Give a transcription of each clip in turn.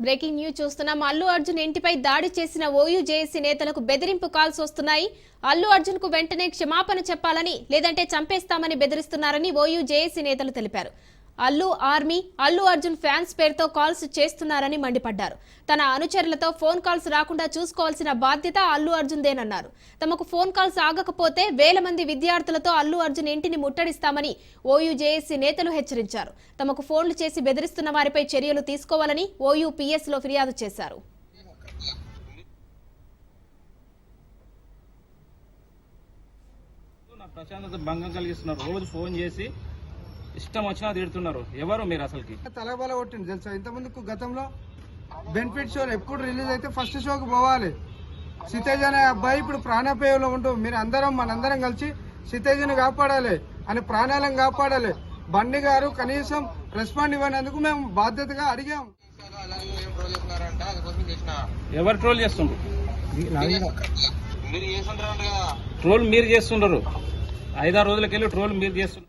Breaking news చూస్తున్నాం. అల్లు అర్జున్ ఇంటిపై దాడి చేసిన ఓయూ జేఏసీ నేతలకు బెదిరింపు కాల్స్ వస్తున్నాయి. అల్లు అర్జున్ కు వెంటనే క్షమాపణ చెప్పాలని లేదంటే చంపేస్తామని బెదిరిస్తున్నారని ఓయూ జేఏసీ నేతలు తెలిపారు. అల్లు ఆర్మీ, అల్లు అర్జున్ ఫ్యాన్స్ పేరుతో కాల్స్ చేస్తున్నారని మండిపడ్డారు. తన అనుచరులతో ఫోన్ కాల్స్ రాకుండా చూసుకోవాల్సిన బాధ్యత అల్లు అర్జున్దేనన్నారు. తమకు ఫోన్ కాల్స్ ఆగకపోతే వేల మంది విద్యార్థులతో అల్లు అర్జున్ ఇంటిని ముట్టడిస్తామని ఓయూ జేఏసీ నేతలు హెచ్చరించారు. తమకు ఫోన్లు చేసి బెదిరిస్తున్న వారిపై చర్యలు తీసుకోవాలని ఓయూ పీఎస్ లో ఫిర్యాదు చేశారు. ప్రశాంతత భంగం కలిగిస్తున్నారు. రోజు ఫోన్ చేసి ఇష్టం వచ్చినా తిడుతున్నారు. ఎవరు మీరు అసలుకి? తలబల కొట్టింది తెలుసా. ఇంతమందికి గతంలో బెనిఫిట్ షో ఎప్పుడు రిలీజ్ అయితే ఫస్ట్ షోకి పోవాలి. సితేజ్ అనే అబ్బాయి ఇప్పుడు ప్రాణాపాయంలో ఉంటూ మీరు అందరం మనందరం కలిసి సితేజ్ని కాపాడాలి అని ప్రాణాలను కాపాడాలి. బండి గారు కనీసం రెస్పాండ్ ఇవ్వనందుకు మేము బాధ్యతగా అడిగాం. ఎవరు ట్రోల్ చేస్తుండ్రు? ట్రోల్ మీరు చేస్తుండ్రు. 5-6 రోజులకెళ్ళి ట్రోల్ మీరు చేస్తున్నారు.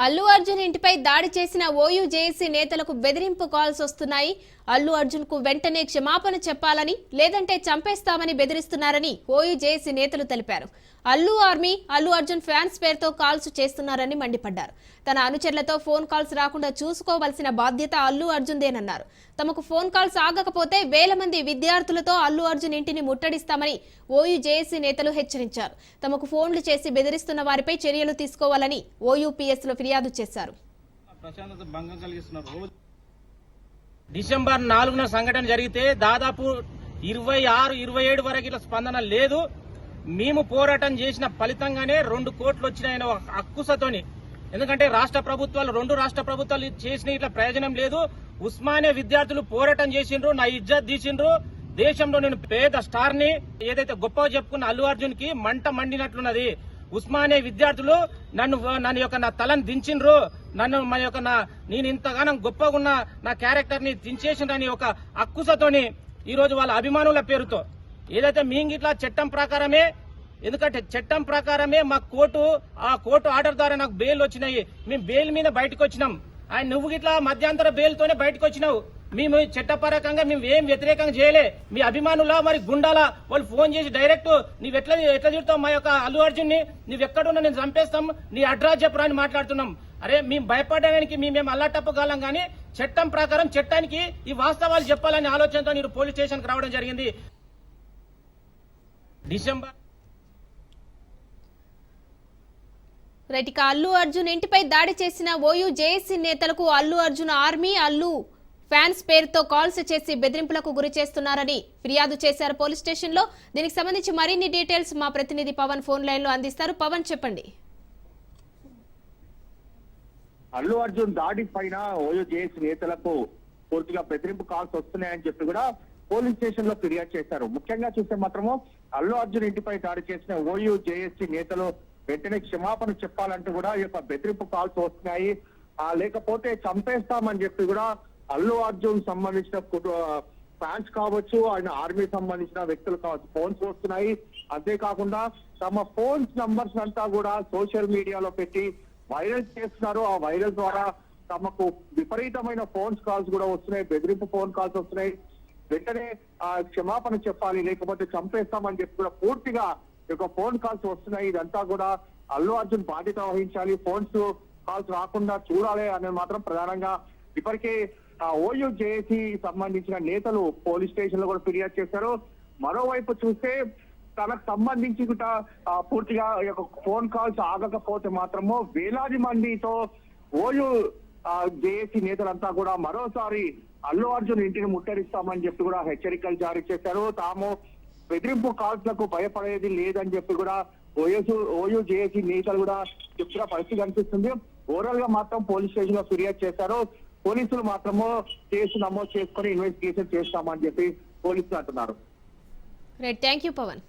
అల్లు అర్జున్ ఇంటిపై దాడి చేసిన ఓయూ జేఏసీ నేతలకు బెదిరింపు కాల్స్ వస్తున్నాయి. అల్లు అర్జున్ కు వెంటనే క్షమాపణ చెప్పాలని లేదంటే చంపేస్తామని బెదిరిస్తున్నారని ఓయూ జేఏసీ నేతలు తెలిపారు. అల్లు ఆర్మీ, అల్లు అర్జున్ ఫ్యాన్స్ పేరుతో కాల్స్ చేస్తున్నారని మండిపడ్డారు. తన అనుచరులతో ఫోన్ కాల్స్ రాకుండా చూసుకోవాల్సిన బాధ్యత అల్లు అర్జున్దేనన్నారు. తమకు ఫోన్ కాల్స్ ఆగకపోతే వేల మంది విద్యార్థులతో అల్లు అర్జున్ ఇంటిని ముట్టడిస్తామని ఓయూ జేఏసీ నేతలు హెచ్చరించారు. తమకు ఫోన్లు చేసి బెదిరిస్తున్న వారిపై చర్యలు తీసుకోవాలని ఓయూ పీఎస్ లో ఫిర్యాదు చేశారు. ప్రశాంతత భంగం కలిగిస్తున్నారు. డిసెంబర్ 4న సంఘటన జరిగితే దాదాపు 26-27 వరకు ఇట్లా స్పందన లేదు. మేము పోరాటం చేసిన ఫలితంగానే 2 కోట్లు వచ్చినాయన అక్కుసతోని. ఎందుకంటే రెండు రాష్ట్ర ప్రభుత్వాలు చేసిన ఇట్లా ప్రయోజనం లేదు. ఉస్మానియా విద్యార్థులు పోరాటం చేసిండ్రు, నా ఇజ్జత్ తీసిండ్రు. దేశంలో నేను పేద స్టార్ ని ఏదైతే గొప్పగా చెప్పుకున్న అల్లు అర్జున్ కి మంట మండినట్లున్నది. ఉస్మానియా విద్యార్థులు నా తలను దించిండ్రు. నేను ఇంతగానం గొప్పగా ఉన్న నా క్యారెక్టర్ ని దించేసిండ్రని ఒక అక్కుసతోని ఈ రోజు వాళ్ళ అభిమానుల పేరుతో ఏదైతే మీంగిట్లా చట్టం ప్రకారమే, ఎందుకంటే చట్టం ప్రకారమే మా ఆ కోర్టు ఆర్డర్ ద్వారా నాకు బెయిల్ వచ్చినాయి. మేము బెయిల్ మీద బయటకు వచ్చినాం. ఆయన నువ్వు గిట్లా మధ్యంతర బెయిల్ తోనే బయటకు వచ్చినావు. మేము చట్టపరకంగా మేము ఏం వ్యతిరేకంగా చేయలే. మీ అభిమానులా మరి గుండాలా వాళ్ళు ఫోన్ చేసి డైరెక్ట్ నువ్వు ఎట్లా తిడతావు మా యొక్క అల్లు అర్జున్ ని, నువ్వెక్కడున్నా నేను చంపేస్తాం, నీ అడ్రస్ చెప్పరా అని మాట్లాడుతున్నాం. అరే మేము భయపడడానికి మేము అల్లాటప్పగలం కానీ చట్టం ప్రకారం చట్టానికి ఈ వాస్తవాలు చెప్పాలనే ఆలోచనతో మీరు పోలీస్ స్టేషన్కి రావడం జరిగింది. December right. అల్లు అర్జున్ ఇంటిపై దాడి చేసిన ఓయూ జేఏసీ నేతలకు అల్లు అర్జున్ ఆర్మీ, అల్లు ఫ్యాన్స్ పేరుతో కాల్స్ చేసి బెదిరింపులకు గురి చేస్తున్నారని ఫిర్యాదు చేశారు పోలీస్ స్టేషన్ లో. దీనికి సంబంధించి మరిన్ని డీటెయిల్స్ మా ప్రతినిధి పవన్ ఫోన్ లైన్ లో అందిస్తారు. పవన్, చెప్పండి. అల్లు అర్జున్ దాడి పైన ఓయూ జేఏసీ నేతలకు పూర్తిగా బెదిరింపు కాల్స్ వస్తున్నాయని చెప్పి కూడా పోలీస్ స్టేషన్ లో ఫిర్యాదు చేశారు. ముఖ్యంగా చూస్తే మాత్రము అల్లు అర్జున్ ఇంటిపై దాడి చేసిన ఓయూ జేఏసీ నేతలు వెంటనే క్షమాపణ చెప్పాలంటూ కూడా ఈ యొక్క బెదిరింపు కాల్స్ వస్తున్నాయి. లేకపోతే చంపేస్తామని చెప్పి కూడా అల్లు అర్జున్ సంబంధించిన ఫ్యాన్స్ కావచ్చు, ఆయన ఆర్మీ సంబంధించిన వ్యక్తులు కావచ్చు ఫోన్స్ వస్తున్నాయి. అంతేకాకుండా తమ ఫోన్స్ నంబర్స్ అంతా కూడా సోషల్ మీడియాలో పెట్టి వైరల్ చేస్తున్నారు. ఆ వైరల్ ద్వారా తమకు విపరీతమైన ఫోన్స్ కాల్స్ కూడా వస్తున్నాయి, బెదిరింపు ఫోన్ కాల్స్ వస్తున్నాయి. వెంటనే క్షమాపణ చెప్పాలి లేకపోతే చంపేస్తామని చెప్పి కూడా పూర్తిగా ఫోన్ కాల్స్ వస్తున్నాయి. ఇదంతా కూడా అల్లు అర్జున్ బాధ్యత వహించాలి, ఫోన్స్ కాల్స్ రాకుండా చూడాలి అనేది మాత్రం ప్రధానంగా ఇప్పటికే ఓయూ జేఏసీ సంబంధించిన నేతలు పోలీస్ స్టేషన్ లో కూడా ఫిర్యాదు చేశారు. మరోవైపు చూస్తే తనకు సంబంధించి కూడా పూర్తిగా ఫోన్ కాల్స్ ఆగకపోతే మాత్రము వేలాది మందితో ఓయూ జేఏసీ నేతలంతా కూడా మరోసారి అల్లు అర్జున్ ఇంటిని ముట్టడిస్తామని చెప్పి కూడా హెచ్చరికలు జారీ చేశారు. తాము బెదిరింపు కాల్స్ లకు భయపడేది లేదని చెప్పి కూడా ఓయూ జేఏసీ నేతలు కూడా చెప్తున్న పరిస్థితి కనిపిస్తుంది. ఓవరాల్ గా మాత్రం పోలీస్ స్టేషన్ లో ఫిర్యాదు చేశారు. పోలీసులు మాత్రము కేసు నమోదు చేసుకుని ఇన్వెస్టిగేషన్ చేస్తామని చెప్పి పోలీసులు అంటున్నారు. Right, thank you Pawan.